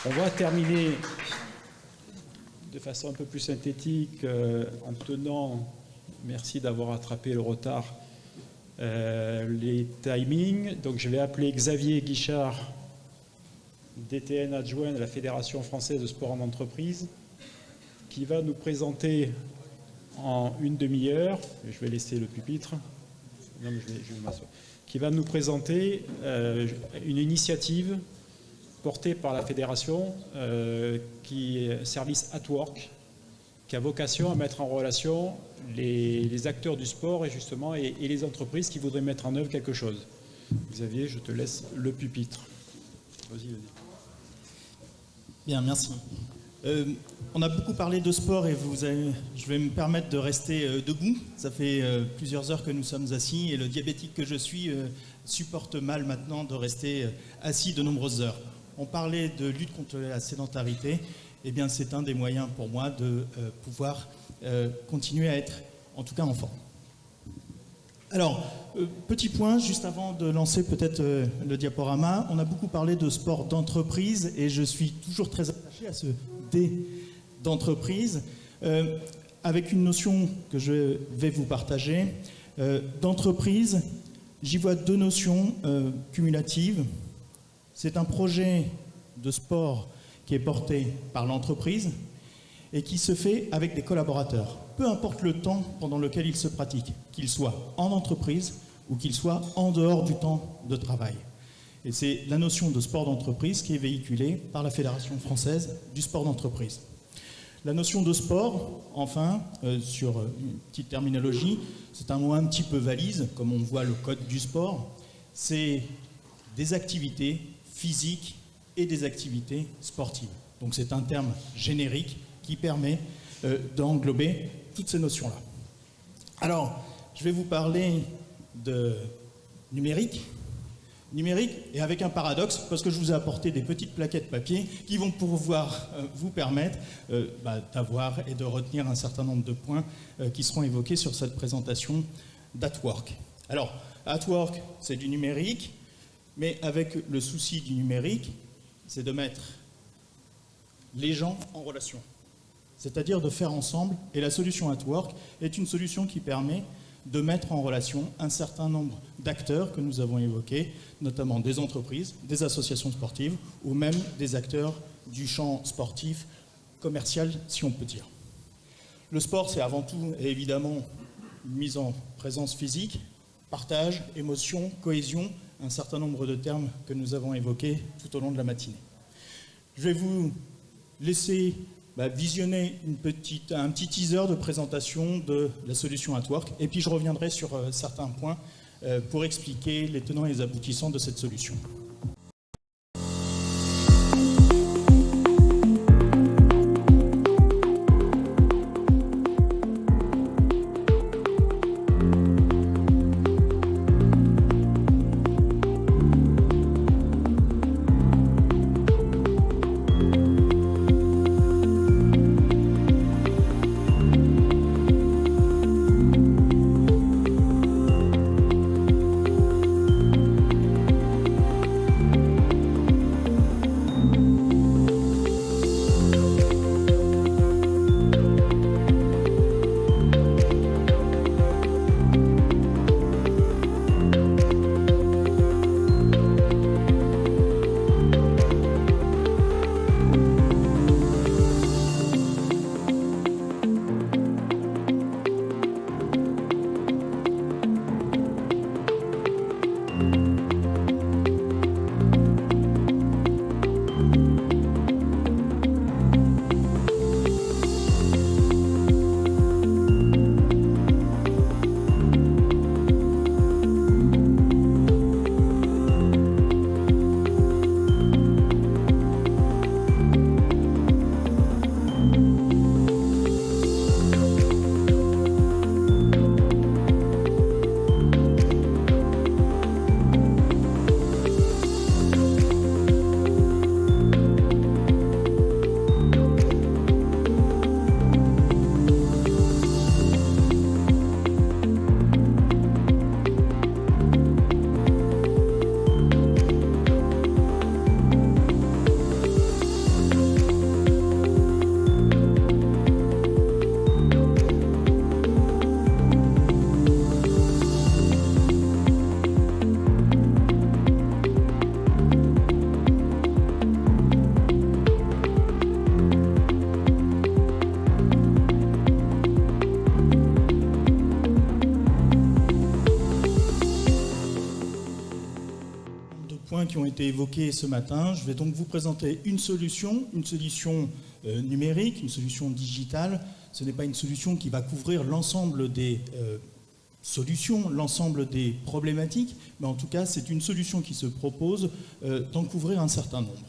On va terminer de façon un peu plus synthétique en tenant, merci d'avoir attrapé le retard, les timings. Donc je vais appeler Xavier Guichard, DTN adjoint de la Fédération française de sport en entreprise, qui va nous présenter en une demi-heure, je vais laisser le pupitre, non, mais je vais m'asseoir, qui va nous présenter une initiative portée par la fédération qui est Service at Work, qui a vocation à mettre en relation les acteurs du sport et les entreprises qui voudraient mettre en œuvre quelque chose. Xavier, je te laisse le pupitre. Vas-y, vas-y. Bien, merci. On a beaucoup parlé de sport et je vais me permettre de rester debout. Ça fait plusieurs heures que nous sommes assis et le diabétique que je suis supporte mal maintenant de rester assis de nombreuses heures. On parlait de lutte contre la sédentarité. Eh bien, c'est un des moyens pour moi de pouvoir continuer à être, en tout cas, en forme. Alors, petit point, juste avant de lancer peut-être le diaporama, on a beaucoup parlé de sport d'entreprise et je suis toujours très attaché à ce D d'entreprise, avec une notion que je vais vous partager. D'entreprise, j'y vois deux notions cumulatives. C'est un projet de sport qui est porté par l'entreprise et qui se fait avec des collaborateurs. Peu importe le temps pendant lequel il se pratique, qu'il soit en entreprise ou qu'il soit en dehors du temps de travail. Et c'est la notion de sport d'entreprise qui est véhiculée par la Fédération française du sport d'entreprise. La notion de sport, enfin, sur une petite terminologie, c'est un mot un petit peu valise, comme on voit le code du sport. C'est des activités physiques et des activités sportives. Donc c'est un terme générique qui permet d'englober toutes ces notions-là. Alors, je vais vous parler de numérique, et avec un paradoxe, parce que je vous ai apporté des petites plaquettes papier qui vont pouvoir vous permettre d'avoir et de retenir un certain nombre de points qui seront évoqués sur cette présentation d'Atwork. Alors, Atwork, c'est du numérique, mais avec le souci du numérique, c'est de mettre les gens en relation, c'est-à-dire de faire ensemble, et la solution Atwork est une solution qui permet de mettre en relation un certain nombre d'acteurs que nous avons évoqués, notamment des entreprises, des associations sportives ou même des acteurs du champ sportif commercial, si on peut dire. Le sport, c'est avant tout et évidemment une mise en présence physique, partage, émotion, cohésion, un certain nombre de termes que nous avons évoqués tout au long de la matinée. Je vais vous laisser visionner un petit teaser de présentation de la solution Atwork et puis je reviendrai sur certains points pour expliquer les tenants et les aboutissants de cette solution. points qui ont été évoqués ce matin. Je vais donc vous présenter une solution numérique, une solution digitale. Ce n'est pas une solution qui va couvrir l'ensemble des solutions, l'ensemble des problématiques, mais en tout cas, c'est une solution qui se propose d'en couvrir un certain nombre.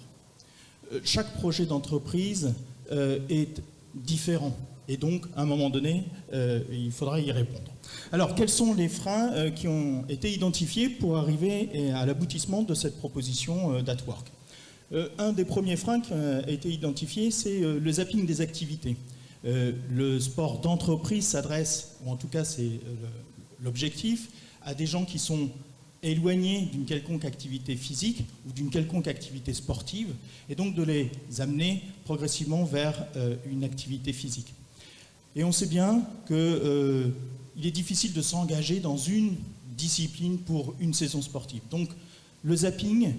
Chaque projet d'entreprise est différent, et donc, à un moment donné, il faudra y répondre. Alors, quels sont les freins qui ont été identifiés pour arriver à l'aboutissement de cette proposition d'Atwork ? Un des premiers freins qui a été identifié, c'est le zapping des activités. Le sport d'entreprise s'adresse, ou en tout cas c'est l'objectif, à des gens qui sont éloignés d'une quelconque activité physique ou d'une quelconque activité sportive, et donc de les amener progressivement vers une activité physique. Et on sait bien qu'il est difficile de s'engager dans une discipline pour une saison sportive. Donc le zapping,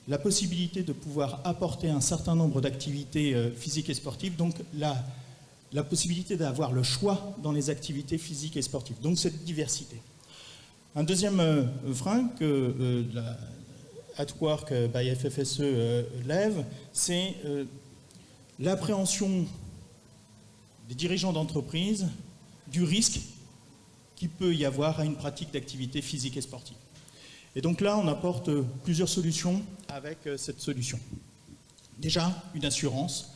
la possibilité de pouvoir apporter un certain nombre d'activités physiques et sportives, donc la possibilité d'avoir le choix dans les activités physiques et sportives, donc cette diversité. Un deuxième frein que Atwork by FFSE lève, c'est l'appréhension des dirigeants d'entreprise du risque qu'il peut y avoir à une pratique d'activité physique et sportive. Et donc là, on apporte plusieurs solutions avec cette solution. Déjà, une assurance,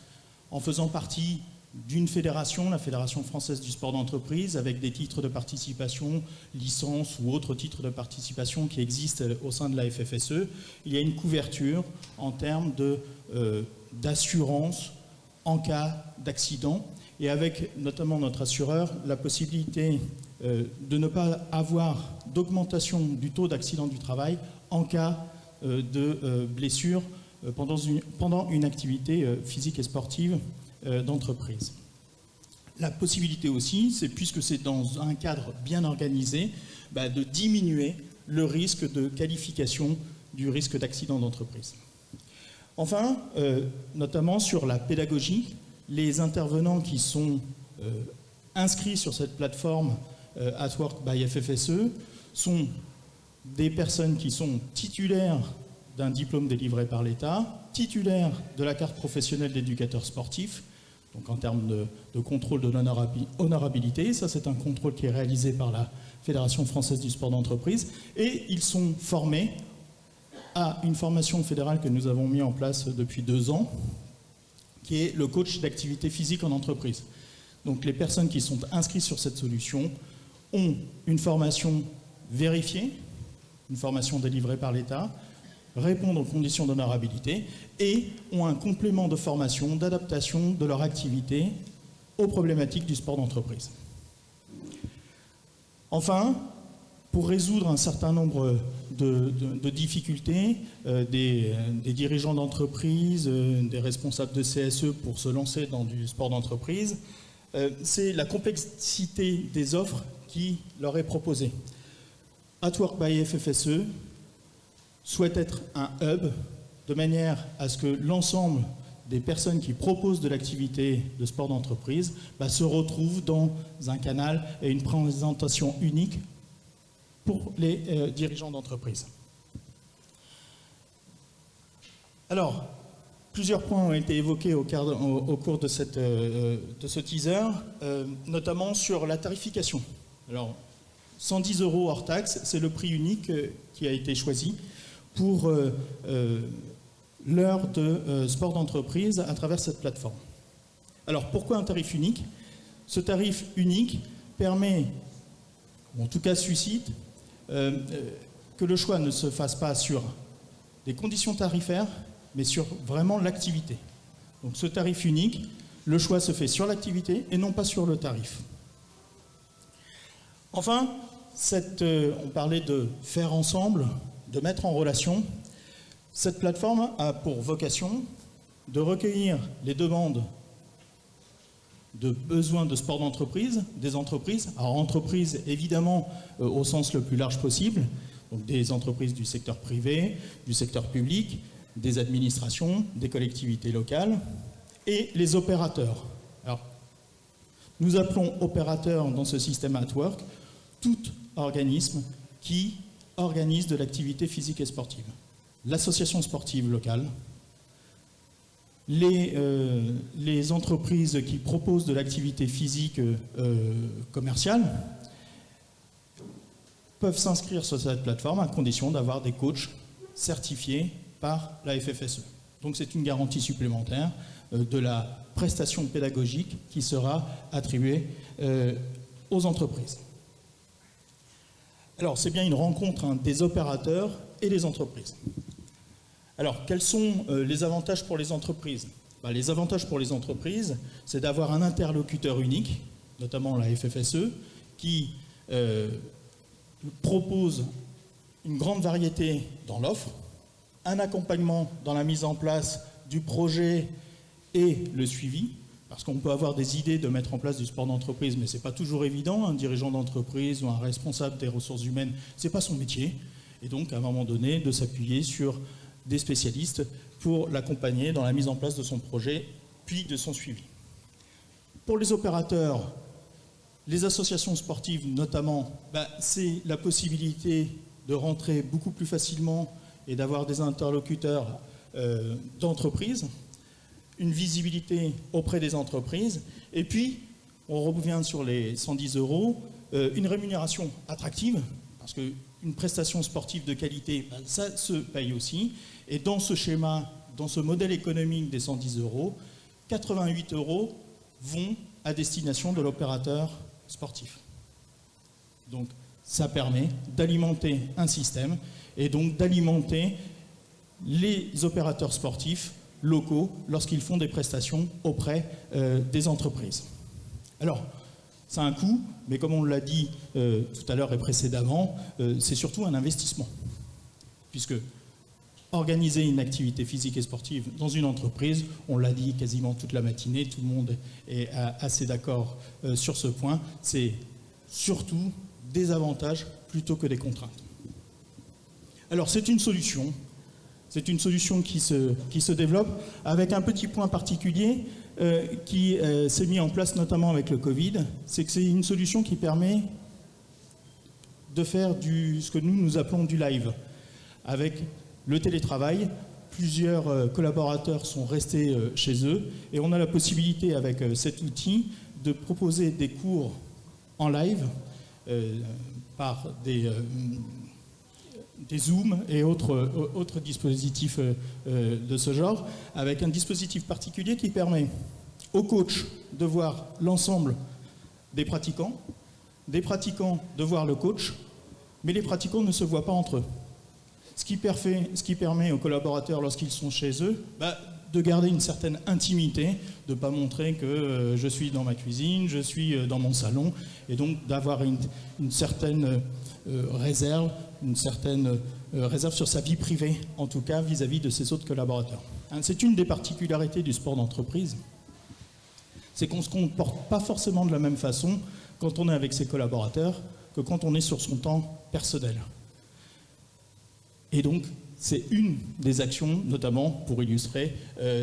en faisant partie d'une fédération, la Fédération française du sport d'entreprise, avec des titres de participation, licences ou autres titres de participation qui existent au sein de la FFSE, il y a une couverture en termes d'assurance en cas d'accident, et avec notamment notre assureur, la possibilité de ne pas avoir d'augmentation du taux d'accident du travail en cas de blessure pendant une activité physique et sportive d'entreprise. La possibilité aussi, c'est, puisque c'est dans un cadre bien organisé, de diminuer le risque de qualification du risque d'accident d'entreprise. Enfin, notamment sur la pédagogie, les intervenants qui sont inscrits sur cette plateforme Atwork by FFSE sont des personnes qui sont titulaires d'un diplôme délivré par l'État, titulaires de la carte professionnelle d'éducateur sportif, donc en termes de contrôle de l'honorabilité. Ça, c'est un contrôle qui est réalisé par la Fédération française du sport d'entreprise. Et ils sont formés à une formation fédérale que nous avons mis en place depuis 2 ans, qui est le coach d'activité physique en entreprise. Donc les personnes qui sont inscrites sur cette solution ont une formation vérifiée, une formation délivrée par l'État, répondent aux conditions d'honorabilité et ont un complément de formation, d'adaptation de leur activité aux problématiques du sport d'entreprise. Enfin, pour résoudre un certain nombre de difficultés, des dirigeants d'entreprise, des responsables de CSE pour se lancer dans du sport d'entreprise, c'est la complexité des offres qui leur est proposée. Atwork by FFSE souhaite être un hub de manière à ce que l'ensemble des personnes qui proposent de l'activité de sport d'entreprise se retrouvent dans un canal et une présentation unique pour les dirigeants d'entreprise. Alors, plusieurs points ont été évoqués au cours de ce teaser, notamment sur la tarification. Alors, 110 € hors taxe, c'est le prix unique qui a été choisi pour l'heure de sport d'entreprise à travers cette plateforme. Alors pourquoi un tarif unique ? Ce tarif unique permet, ou en tout cas suscite, que le choix ne se fasse pas sur des conditions tarifaires, mais sur vraiment l'activité. Donc ce tarif unique, le choix se fait sur l'activité et non pas sur le tarif. Enfin, on parlait de faire ensemble, de mettre en relation. Cette plateforme a pour vocation de recueillir les demandes de besoins de sport d'entreprise, des entreprises. Alors entreprises, évidemment, au sens le plus large possible, donc des entreprises du secteur privé, du secteur public, des administrations, des collectivités locales, et les opérateurs. Alors, nous appelons opérateurs dans ce système Atwork tout organisme qui organise de l'activité physique et sportive. l'association sportive locale, les entreprises qui proposent de l'activité physique commerciale peuvent s'inscrire sur cette plateforme à condition d'avoir des coachs certifiés par la FFSE. Donc c'est une garantie supplémentaire de la prestation pédagogique qui sera attribuée aux entreprises. Alors c'est bien une rencontre des opérateurs et des entreprises. Alors quels sont les avantages pour les entreprises? Les avantages pour les entreprises, c'est d'avoir un interlocuteur unique, notamment la FFSE, qui propose une grande variété dans l'offre, un accompagnement dans la mise en place du projet et le suivi, parce qu'on peut avoir des idées de mettre en place du sport d'entreprise, mais ce n'est pas toujours évident. Un dirigeant d'entreprise ou un responsable des ressources humaines, ce n'est pas son métier. Et donc, à un moment donné, de s'appuyer sur des spécialistes pour l'accompagner dans la mise en place de son projet, puis de son suivi. Pour les opérateurs, les associations sportives notamment, c'est la possibilité de rentrer beaucoup plus facilement et d'avoir des interlocuteurs d'entreprise, une visibilité auprès des entreprises, et puis, on revient sur les 110 €, une rémunération attractive, parce qu'une prestation sportive de qualité, ça se paye aussi, et dans ce schéma, dans ce modèle économique des 110 €, 88 € vont à destination de l'opérateur sportif. Donc, ça permet d'alimenter un système, et donc d'alimenter les opérateurs sportifs locaux lorsqu'ils font des prestations auprès des entreprises. Alors, ça a un coût, mais comme on l'a dit tout à l'heure et précédemment, c'est surtout un investissement. Puisque organiser une activité physique et sportive dans une entreprise, on l'a dit quasiment toute la matinée, tout le monde est assez d'accord sur ce point, c'est surtout des avantages plutôt que des contraintes. Alors, c'est une solution. C'est une solution qui se développe avec un petit point particulier qui s'est mis en place notamment avec le Covid, c'est que c'est une solution qui permet de faire ce que nous appelons du live. Avec le télétravail, plusieurs collaborateurs sont restés chez eux et on a la possibilité avec cet outil de proposer des cours en live par des Zoom et autres dispositifs de ce genre, avec un dispositif particulier qui permet aux coachs de voir l'ensemble des pratiquants de voir le coach, mais les pratiquants ne se voient pas entre eux. Ce qui permet aux collaborateurs, lorsqu'ils sont chez eux, de garder une certaine intimité, de ne pas montrer que je suis dans ma cuisine, je suis dans mon salon, et donc d'avoir une certaine réserve, réserve sur sa vie privée, en tout cas vis-à-vis de ses autres collaborateurs. C'est une des particularités du sport d'entreprise, c'est qu'on ne se comporte pas forcément de la même façon quand on est avec ses collaborateurs que quand on est sur son temps personnel. Et donc, c'est une des actions, notamment pour illustrer,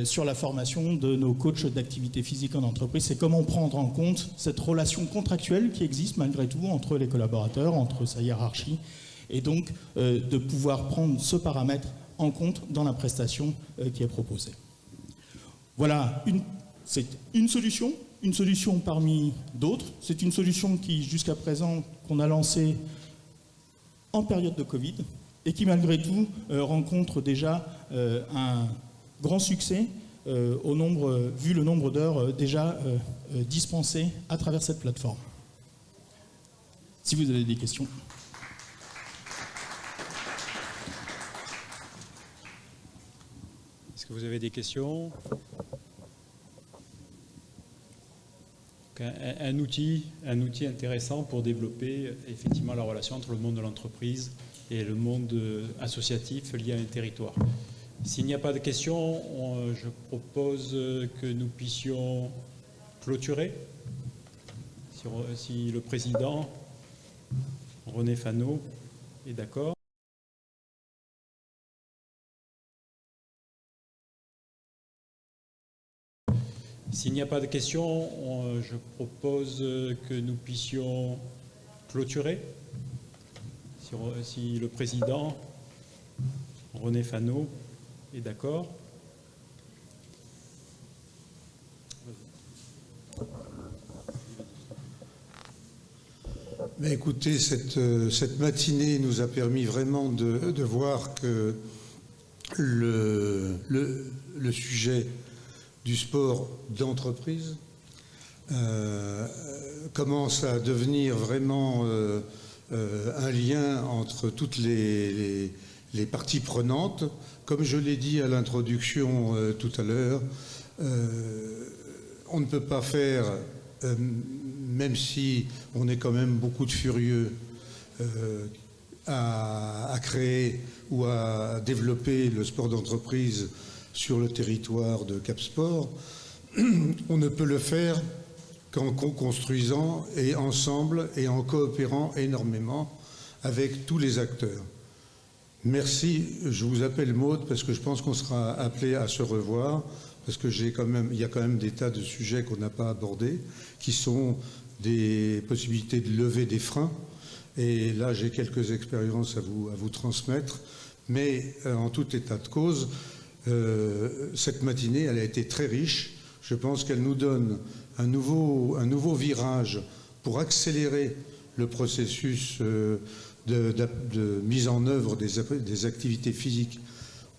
sur la formation de nos coachs d'activité physique en entreprise, c'est comment prendre en compte cette relation contractuelle qui existe malgré tout entre les collaborateurs, entre sa hiérarchie, et donc de pouvoir prendre ce paramètre en compte dans la prestation qui est proposée. Voilà, c'est une solution parmi d'autres. C'est une solution qui, jusqu'à présent, qu'on a lancée en période de Covid, et qui malgré tout rencontre déjà un grand succès vu le nombre d'heures déjà dispensées à travers cette plateforme. Si vous avez des questions. Est-ce que vous avez des questions? Un outil intéressant pour développer effectivement la relation entre le monde de l'entreprise et le monde associatif lié à un territoire. S'il n'y a pas de questions, je propose que nous puissions clôturer. Si le président René Fano est d'accord. S'il n'y a pas de questions, je propose que nous puissions clôturer. Si le président René Fano est d'accord. Mais écoutez, cette matinée nous a permis vraiment de voir que le sujet du sport d'entreprise commence à devenir vraiment un lien entre toutes les parties prenantes. Comme je l'ai dit à l'introduction tout à l'heure, on ne peut pas faire, même si on est quand même beaucoup de furieux à créer ou à développer le sport d'entreprise sur le territoire de Cap Sport, on ne peut le faire qu'en co-construisant et ensemble et en coopérant énormément avec tous les acteurs. Merci, je vous appelle Maude parce que je pense qu'on sera appelé à se revoir, parce que il y a quand même des tas de sujets qu'on n'a pas abordés, qui sont des possibilités de lever des freins. Et là, j'ai quelques expériences à vous transmettre. Mais en tout état de cause, cette matinée, elle a été très riche. Je pense qu'elle nous donne un nouveau virage pour accélérer le processus de mise en œuvre des activités physiques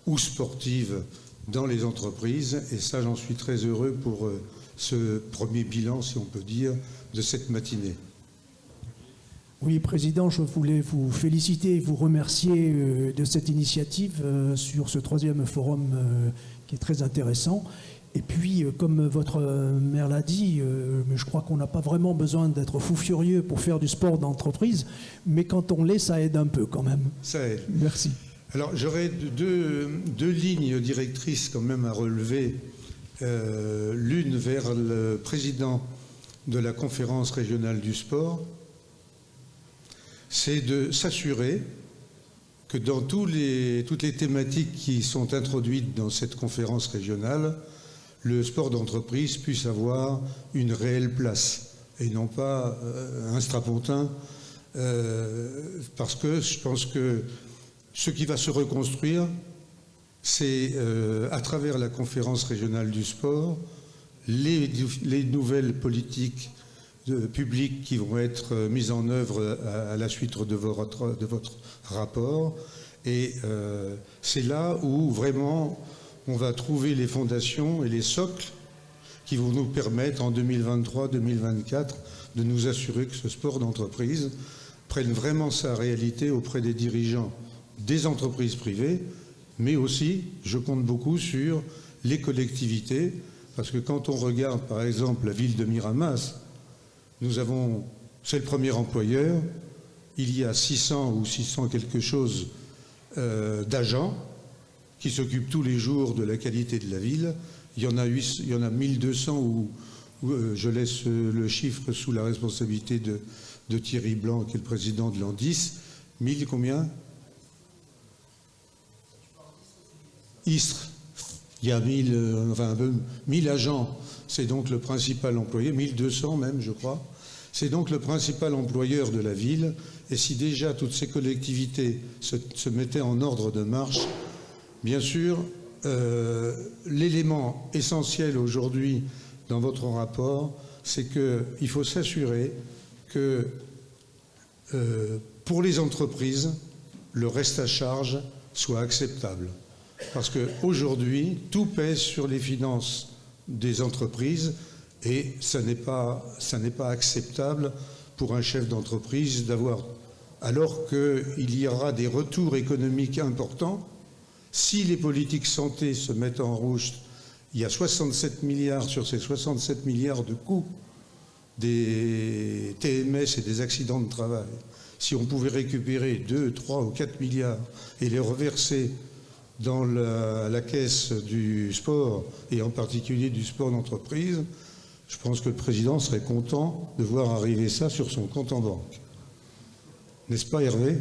ou sportives dans les entreprises. Et ça, j'en suis très heureux pour ce premier bilan, si on peut dire, de cette matinée. Oui, Président, je voulais vous féliciter et vous remercier de cette initiative sur ce 3e forum qui est très intéressant. Et puis, comme votre maire l'a dit, je crois qu'on n'a pas vraiment besoin d'être fou furieux pour faire du sport d'entreprise, mais quand on l'est, ça aide un peu quand même. Ça aide. Merci. Alors, j'aurais deux lignes directrices quand même à relever. L'une vers le président de la conférence régionale du sport, c'est de s'assurer que dans toutes les thématiques qui sont introduites dans cette conférence régionale, le sport d'entreprise puisse avoir une réelle place et non pas un strapontin, parce que je pense que ce qui va se reconstruire, c'est à travers la conférence régionale du sport, les nouvelles politiques publiques qui vont être mises en œuvre à la suite de votre rapport. Et c'est là où vraiment on va trouver les fondations et les socles qui vont nous permettre en 2023-2024 de nous assurer que ce sport d'entreprise prenne vraiment sa réalité auprès des dirigeants des entreprises privées, mais aussi, je compte beaucoup sur les collectivités, parce que quand on regarde par exemple la ville de Miramas, c'est le premier employeur, il y a 600 ou 600 quelque chose d'agents qui s'occupent tous les jours de la qualité de la ville. Il y en a 1200 où je laisse le chiffre sous la responsabilité de Thierry Blanc, qui est le président de l'Andis. 1000 combien? Istres. Il y a 1000 agents. C'est donc le principal employeur, 1200 même, je crois. C'est donc le principal employeur de la ville. Et si déjà toutes ces collectivités se mettaient en ordre de marche, bien sûr, l'élément essentiel aujourd'hui dans votre rapport, c'est qu'il faut s'assurer que pour les entreprises, le reste à charge soit acceptable. Parce qu'aujourd'hui, tout pèse sur les finances des entreprises et ça n'est pas acceptable pour un chef d'entreprise d'avoir, alors qu'il y aura des retours économiques importants, si les politiques santé se mettent en rouge, il y a 67 milliards sur ces 67 milliards de coûts des TMS et des accidents de travail. Si on pouvait récupérer 2, 3 ou 4 milliards et les reverser dans la caisse du sport, et en particulier du sport d'entreprise, je pense que le président serait content de voir arriver ça sur son compte en banque. N'est-ce pas, Hervé?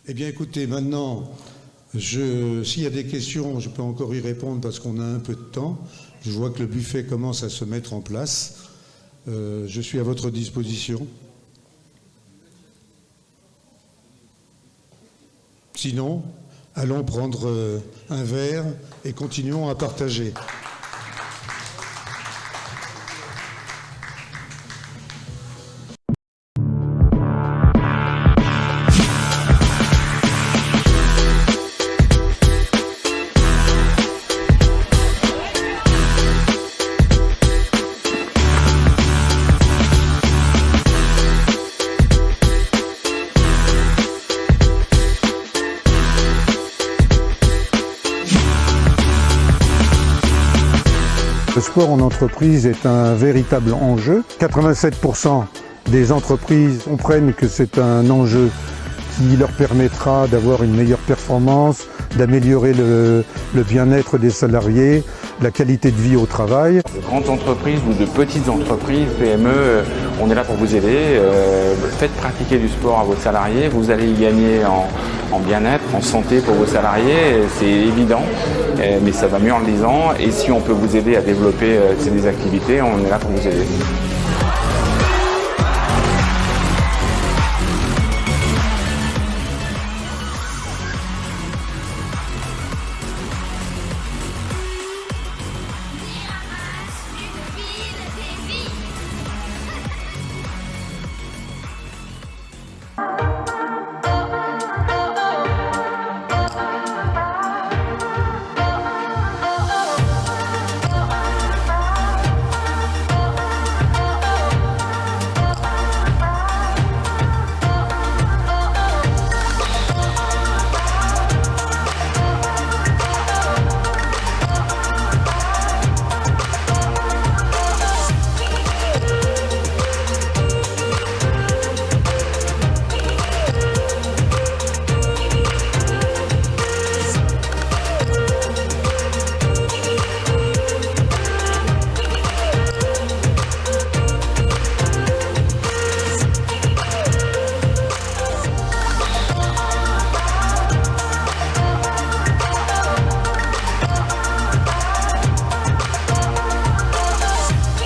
Eh bien, écoutez, maintenant, s'il y a des questions, je peux encore y répondre parce qu'on a un peu de temps. Je vois que le buffet commence à se mettre en place. Je suis à votre disposition. Sinon, allons prendre un verre et continuons à partager. Le sport en entreprise est un véritable enjeu. 87% des entreprises comprennent que c'est un enjeu qui leur permettra d'avoir une meilleure performance, d'améliorer le bien-être des salariés, la qualité de vie au travail. De grandes entreprises ou de petites entreprises, PME, on est là pour vous aider. Faites pratiquer du sport à vos salariés, vous allez y gagner en bien-être, en santé pour vos salariés, c'est évident, mais ça va mieux en le disant. Et si on peut vous aider à développer ces activités, on est là pour vous aider.